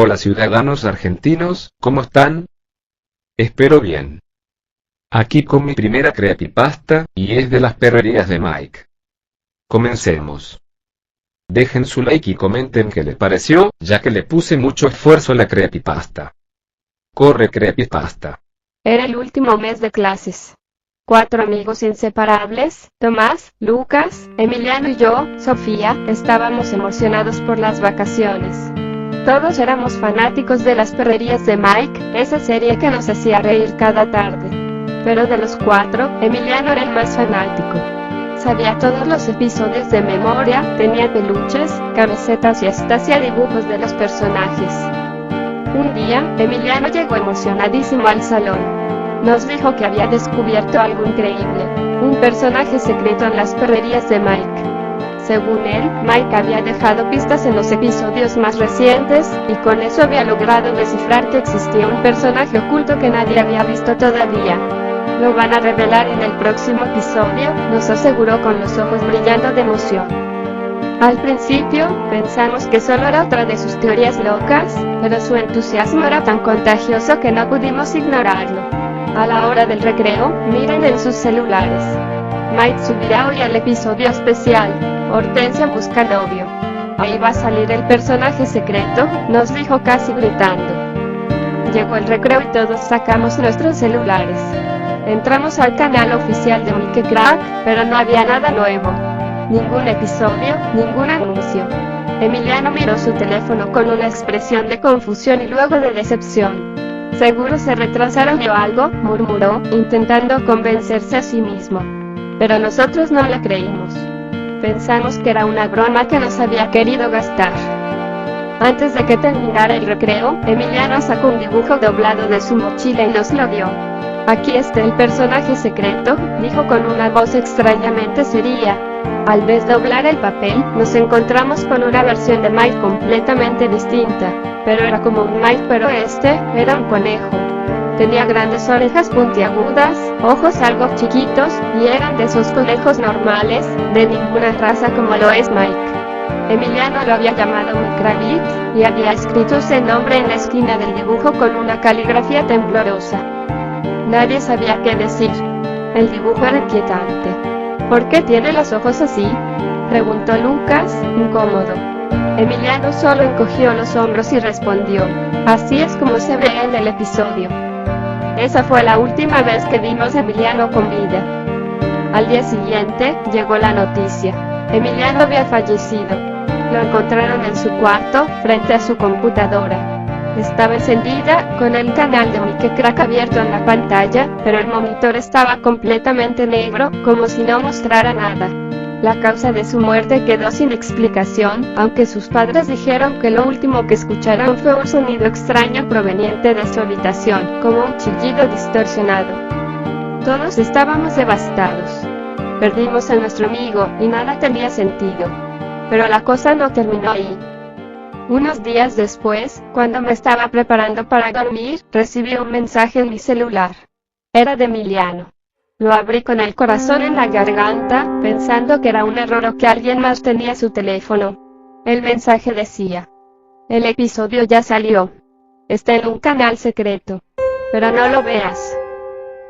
Hola ciudadanos argentinos, ¿cómo están? Espero bien. Aquí con mi primera creepypasta, y es de las perrerías de Mike. Comencemos. Dejen su like y comenten qué les pareció, ya que le puse mucho esfuerzo a la creepypasta. Corre creepypasta. Era el último mes de clases. 4 amigos inseparables, Tomás, Lucas, Emiliano y yo, Sofía, estábamos emocionados por las vacaciones. Todos éramos fanáticos de las perrerías de Mike, esa serie que nos hacía reír cada tarde. Pero de los 4, Emiliano era el más fanático. Sabía todos los episodios de memoria, tenía peluches, camisetas y hasta hacía dibujos de los personajes. Un día, Emiliano llegó emocionadísimo al salón. Nos dijo que había descubierto algo increíble, un personaje secreto en las perrerías de Mike. Según él, Mike había dejado pistas en los episodios más recientes, y con eso había logrado descifrar que existía un personaje oculto que nadie había visto todavía. Lo van a revelar en el próximo episodio, nos aseguró con los ojos brillando de emoción. Al principio, pensamos que solo era otra de sus teorías locas, pero su entusiasmo era tan contagioso que no pudimos ignorarlo. A la hora del recreo, miren en sus celulares. Mike subirá hoy al episodio especial, Hortensia busca novio. Ahí va a salir el personaje secreto, nos dijo casi gritando. Llegó el recreo y todos sacamos nuestros celulares. Entramos al canal oficial de Mike Crack, pero no había nada nuevo. Ningún episodio, ningún anuncio. Emiliano miró su teléfono con una expresión de confusión y luego de decepción. Seguro se retrasaron o algo, murmuró, intentando convencerse a sí mismo. Pero nosotros no le creímos. Pensamos que era una broma que nos había querido gastar. Antes de que terminara el recreo, Emiliano sacó un dibujo doblado de su mochila y nos lo dio. Aquí está el personaje secreto, dijo con una voz extrañamente seria. Al desdoblar el papel, nos encontramos con una versión de Mike completamente distinta, pero era como un Mike, pero este era un conejo. Tenía grandes orejas puntiagudas, ojos algo chiquitos, y eran de esos conejos normales, de ninguna raza como lo es Mike. Emiliano lo había llamado Micrabit, y había escrito ese nombre en la esquina del dibujo con una caligrafía temblorosa. Nadie sabía qué decir. El dibujo era inquietante. ¿Por qué tiene los ojos así?, preguntó Lucas, incómodo. Emiliano solo encogió los hombros y respondió, así es como se ve en el episodio. Esa fue la última vez que vimos a Emiliano con vida. Al día siguiente, llegó la noticia. Emiliano había fallecido. Lo encontraron en su cuarto, frente a su computadora. Estaba encendida, con el canal de Mike Crack abierto en la pantalla, pero el monitor estaba completamente negro, como si no mostrara nada. La causa de su muerte quedó sin explicación, aunque sus padres dijeron que lo último que escucharon fue un sonido extraño proveniente de su habitación, como un chillido distorsionado. Todos estábamos devastados. Perdimos a nuestro amigo, y nada tenía sentido. Pero la cosa no terminó ahí. Unos días después, cuando me estaba preparando para dormir, recibí un mensaje en mi celular. Era de Emiliano. Lo abrí con el corazón en la garganta, pensando que era un error o que alguien más tenía su teléfono. El mensaje decía: el episodio ya salió. Está en un canal secreto. Pero no lo veas.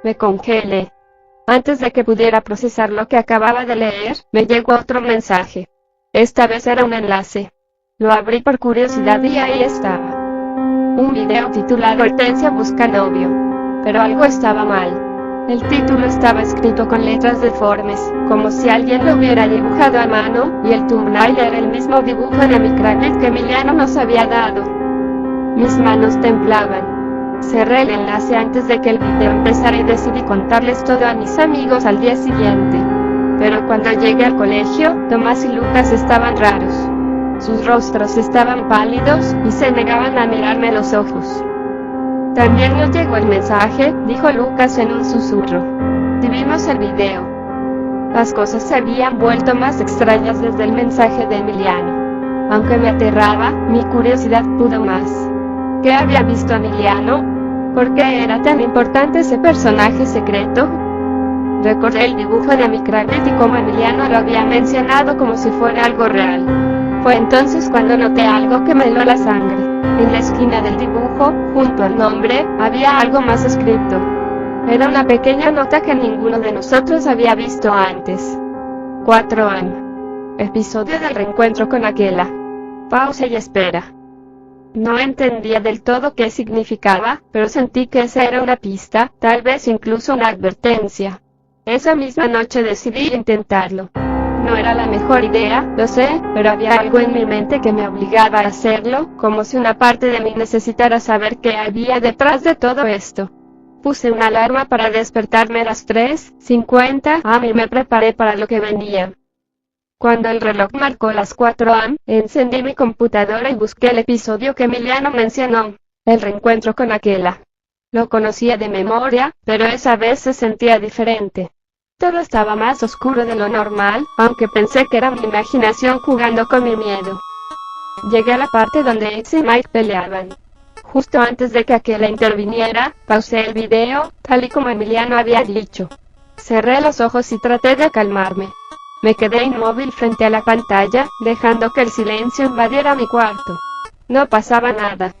Me congelé. Antes de que pudiera procesar lo que acababa de leer, me llegó otro mensaje. Esta vez era un enlace. Lo abrí por curiosidad y ahí estaba. Un video titulado Hortensia busca novio. Pero algo estaba mal. El título estaba escrito con letras deformes, como si alguien lo hubiera dibujado a mano, y el thumbnail era el mismo dibujo de Micrabit que Emiliano nos había dado. Mis manos temblaban. Cerré el enlace antes de que el video empezara y decidí contarles todo a mis amigos al día siguiente. Pero cuando llegué al colegio, Tomás y Lucas estaban raros. Sus rostros estaban pálidos, y se negaban a mirarme a los ojos. También nos llegó el mensaje, dijo Lucas en un susurro. Y vimos el video. Las cosas se habían vuelto más extrañas desde el mensaje de Emiliano. Aunque me aterraba, mi curiosidad pudo más. ¿Qué había visto Emiliano? ¿Por qué era tan importante ese personaje secreto? Recordé el dibujo de Amy Crabbit y como Emiliano lo había mencionado como si fuera algo real. Fue entonces cuando noté algo que me heló la sangre. En la esquina del dibujo, junto al nombre, había algo más escrito. Era una pequeña nota que ninguno de nosotros había visto antes. 4am. Episodio del reencuentro con Aquela. Pausa y espera. No entendía del todo qué significaba, pero sentí que esa era una pista, tal vez incluso una advertencia. Esa misma noche decidí intentarlo. No era la mejor idea, lo sé, pero había algo en mi mente que me obligaba a hacerlo, como si una parte de mí necesitara saber qué había detrás de todo esto. Puse una alarma para despertarme a las 3:50 am y me preparé para lo que venía. Cuando el reloj marcó las 4 am, encendí mi computadora y busqué el episodio que Emiliano mencionó, el reencuentro con Aquela. Lo conocía de memoria, pero esa vez se sentía diferente. Todo estaba más oscuro de lo normal, aunque pensé que era mi imaginación jugando con mi miedo. Llegué a la parte donde X y Mike peleaban. Justo antes de que Aquela interviniera, pausé el video, tal y como Emiliano había dicho. Cerré los ojos y traté de calmarme. Me quedé inmóvil frente a la pantalla, dejando que el silencio invadiera mi cuarto. No pasaba nada.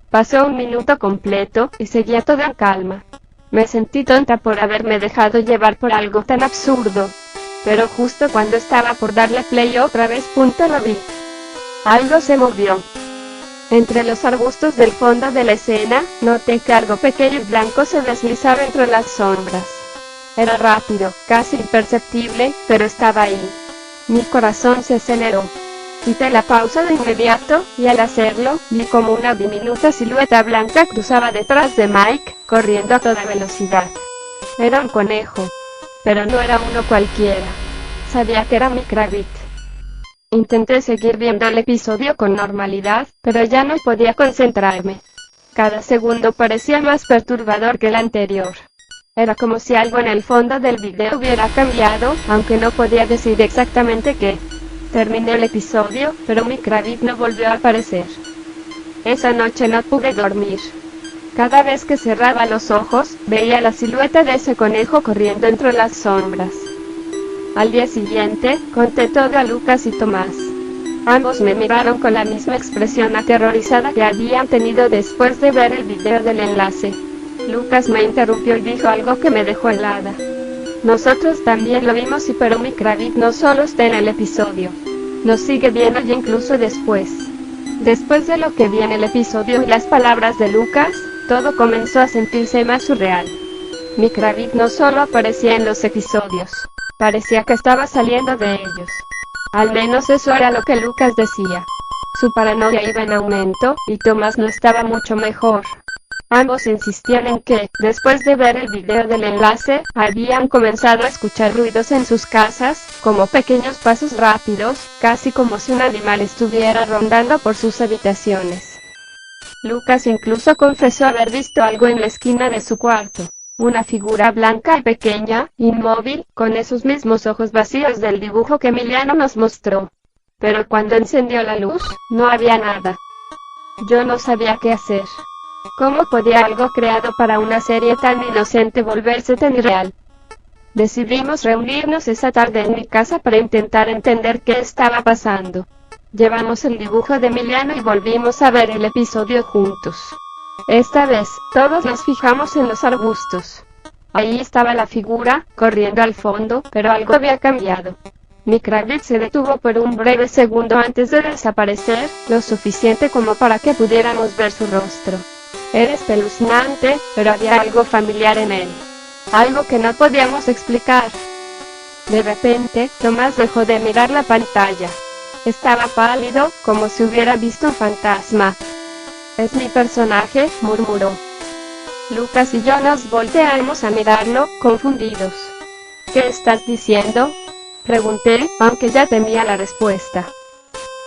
Pasó un minuto completo, y seguía todo en calma. Me sentí tonta por haberme dejado llevar por algo tan absurdo. Pero justo cuando estaba por darle play otra vez, lo vi. Algo se movió. Entre los arbustos del fondo de la escena, noté que algo pequeño y blanco se deslizaba entre las sombras. Era rápido, casi imperceptible, pero estaba ahí. Mi corazón se aceleró. Quité la pausa de inmediato, y al hacerlo, vi como una diminuta silueta blanca cruzaba detrás de Mike, corriendo a toda velocidad. Era un conejo. Pero no era uno cualquiera. Sabía que era Amy Crabbit. Intenté seguir viendo el episodio con normalidad, pero ya no podía concentrarme. Cada segundo parecía más perturbador que el anterior. Era como si algo en el fondo del video hubiera cambiado, aunque no podía decir exactamente qué. Terminé el episodio, pero Amy Crabbit no volvió a aparecer. Esa noche no pude dormir. Cada vez que cerraba los ojos, veía la silueta de ese conejo corriendo entre las sombras. Al día siguiente, conté todo a Lucas y Tomás. Ambos me miraron con la misma expresión aterrorizada que habían tenido después de ver el video del enlace. Lucas me interrumpió y dijo algo que me dejó helada. Nosotros también lo vimos pero Amy Crabbit no solo está en el episodio. Nos sigue viendo y incluso después. Después de lo que vi en el episodio y las palabras de Lucas, todo comenzó a sentirse más surreal. Amy Crabbit no solo aparecía en los episodios. Parecía que estaba saliendo de ellos. Al menos eso era lo que Lucas decía. Su paranoia iba en aumento, y Tomás no estaba mucho mejor. Ambos insistían en que, después de ver el video del enlace, habían comenzado a escuchar ruidos en sus casas, como pequeños pasos rápidos, casi como si un animal estuviera rondando por sus habitaciones. Lucas incluso confesó haber visto algo en la esquina de su cuarto. Una figura blanca y pequeña, inmóvil, con esos mismos ojos vacíos del dibujo que Emiliano nos mostró. Pero cuando encendió la luz, no había nada. Yo no sabía qué hacer. ¿Cómo podía algo creado para una serie tan inocente volverse tan irreal? Decidimos reunirnos esa tarde en mi casa para intentar entender qué estaba pasando. Llevamos el dibujo de Emiliano y volvimos a ver el episodio juntos. Esta vez, todos nos fijamos en los arbustos. Ahí estaba la figura, corriendo al fondo, pero algo había cambiado. Amy Crabbit se detuvo por un breve segundo antes de desaparecer, lo suficiente como para que pudiéramos ver su rostro. Era espeluznante, pero había algo familiar en él. Algo que no podíamos explicar. De repente, Tomás dejó de mirar la pantalla. Estaba pálido, como si hubiera visto un fantasma. «Es mi personaje», murmuró. Lucas y yo nos volteamos a mirarlo, confundidos. «¿Qué estás diciendo?», pregunté, aunque ya temía la respuesta.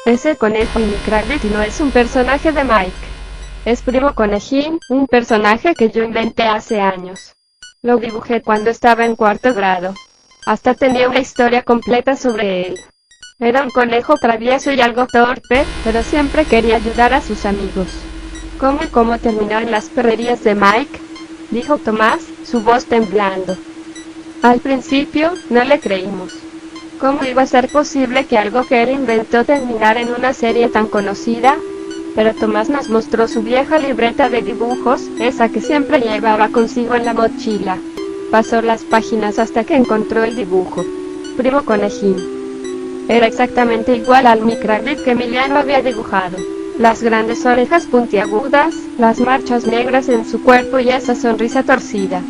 Ese conejo Amy Crabbit no es un personaje de Mike. Es Primo Conejín, un personaje que yo inventé hace años. Lo dibujé cuando estaba en 4º grado. Hasta tenía una historia completa sobre él. Era un conejo travieso y algo torpe, pero siempre quería ayudar a sus amigos. ¿Cómo terminó en las perrerías de Mike?, dijo Tomás, su voz temblando. Al principio, no le creímos. ¿Cómo iba a ser posible que algo que él inventó terminara en una serie tan conocida? Pero Tomás nos mostró su vieja libreta de dibujos, esa que siempre llevaba consigo en la mochila. Pasó las páginas hasta que encontró el dibujo. Primo Conejín. Era exactamente igual al Micragrid que Emiliano había dibujado. Las grandes orejas puntiagudas, las manchas negras en su cuerpo y esa sonrisa torcida.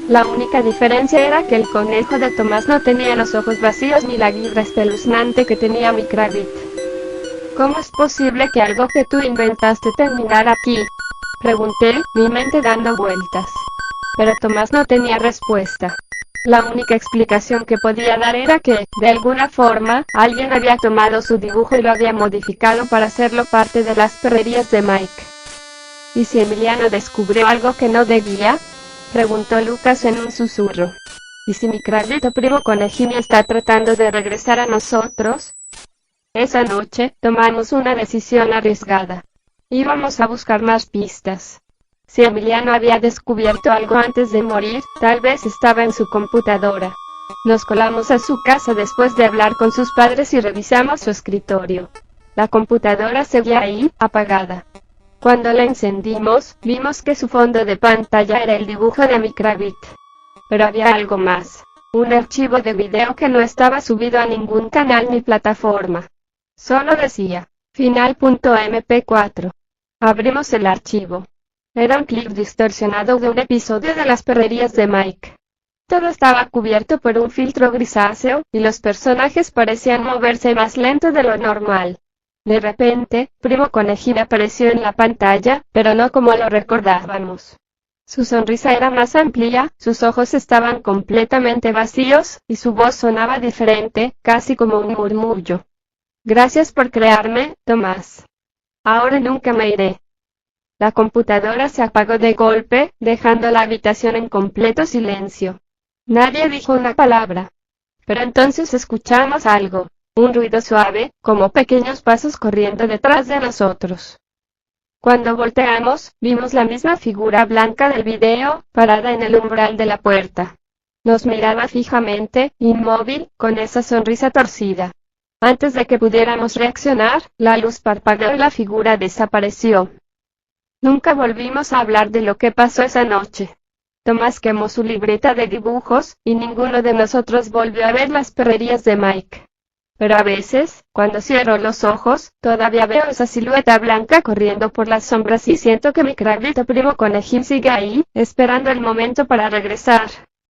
La única diferencia era que el conejo de Tomás no tenía los ojos vacíos ni la guirra espeluznante que tenía Micragrid. ¿Cómo es posible que algo que tú inventaste terminara aquí? Pregunté, mi mente dando vueltas. Pero Tomás no tenía respuesta. La única explicación que podía dar era que, de alguna forma, alguien había tomado su dibujo y lo había modificado para hacerlo parte de las perrerías de Mike. ¿Y si Emiliano descubrió algo que no debía? Preguntó Lucas en un susurro. ¿Y si mi craglito primo Conejín está tratando de regresar a nosotros? Esa noche, tomamos una decisión arriesgada. Íbamos a buscar más pistas. Si Emiliano había descubierto algo antes de morir, tal vez estaba en su computadora. Nos colamos a su casa después de hablar con sus padres y revisamos su escritorio. La computadora seguía ahí, apagada. Cuando la encendimos, vimos que su fondo de pantalla era el dibujo de Micragrid. Pero había algo más. Un archivo de video que no estaba subido a ningún canal ni plataforma. Solo decía, final.mp4. Abrimos el archivo. Era un clip distorsionado de un episodio de las perrerías de Mike. Todo estaba cubierto por un filtro grisáceo, y los personajes parecían moverse más lento de lo normal. De repente, Primo Conejín apareció en la pantalla, pero no como lo recordábamos. Su sonrisa era más amplia, sus ojos estaban completamente vacíos, y su voz sonaba diferente, casi como un murmullo. Gracias por crearme, Tomás. Ahora nunca me iré. La computadora se apagó de golpe, dejando la habitación en completo silencio. Nadie dijo una palabra. Pero entonces escuchamos algo, un ruido suave, como pequeños pasos corriendo detrás de nosotros. Cuando volteamos, vimos la misma figura blanca del video, parada en el umbral de la puerta. Nos miraba fijamente, inmóvil, con esa sonrisa torcida. Antes de que pudiéramos reaccionar, la luz parpadeó y la figura desapareció. Nunca volvimos a hablar de lo que pasó esa noche. Tomás quemó su libreta de dibujos, y ninguno de nosotros volvió a ver las perrerías de Mike. Pero a veces, cuando cierro los ojos, todavía veo esa silueta blanca corriendo por las sombras y siento que mi craglito primo Conejín sigue ahí, esperando el momento para regresar.